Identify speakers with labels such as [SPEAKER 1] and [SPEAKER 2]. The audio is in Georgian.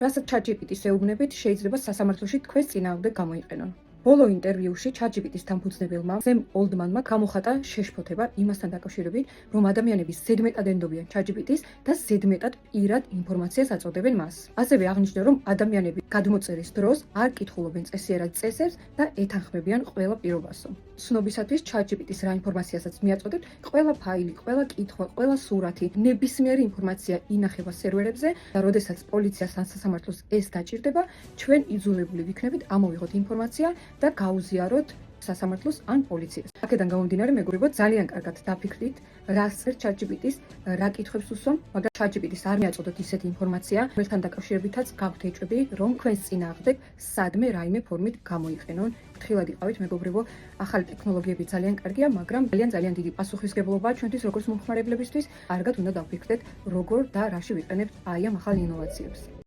[SPEAKER 1] რასაც ChatGPT-ს ეუბნებით, შეიძლება სასამართლოში თქვენს წინააღმდეგ გამოიყენონ. ბოლო ინტერვიუში ChatGPT-ს დამფუძნებელმა სემ ოლდმანმა გამოხატა შეშფოთება იმასთან დაკავშირებით, რომ ადამიანები ზედმეტად ენდობიან ChatGPT-ს და ზედმეტად პირად ინფორმაციას აწოდებენ მას. ასევე აღნიშნა, რომ ადამიანები გადმოწერის დროს არ კითხულობენ წესიერად წესებს და ეთანხმებიან ყველა პირობასო. ცნობისათვის ChatGPT-ს რა ინფორმაციასაც მიაწოდებთ, ყველა ფაილი, ყველა კითხვა, ყველა სურათი, ნებისმიერი ინფორმაცია ინახება სერვერებზე და როდესაც პოლიციას ან სასამართლოს ეს დაჭირდება, ჩვენ იძულებული ვიქნებით ამოვიღოთ ინფორმაცია და გაუზიაროთ სასამართლოს ან პოლიციას. აქედან გამომდინარე, მეგობრებო, ძალიან კარგად დაფიქრდით, რას წერს ChatGPT-ს, რა კითხვებს უსვამ, მაგრამ ChatGPT-ს არ მიაწოდოთ ისეთი ინფორმაცია, რომელთან დაკავშირებითაც გაქვთ ეჭვები, რომ თქვენს წინააღმდეგ სადმე რაიმე ფორმით გამოიყენონ. ფრთხილად იყავით, მეგობრებო, ახალი ტექნოლოგიები ძალიან კარგია, მაგრამ ძალიან დიდი პასუხისმგებლობაა ჩვენთვის როგორც მომხმარებლებისთვის. კარგად უნდა დავფიქრდეთ, როგორ და რაში ვიყენებთ აი ამ ახალ ინოვაციებს.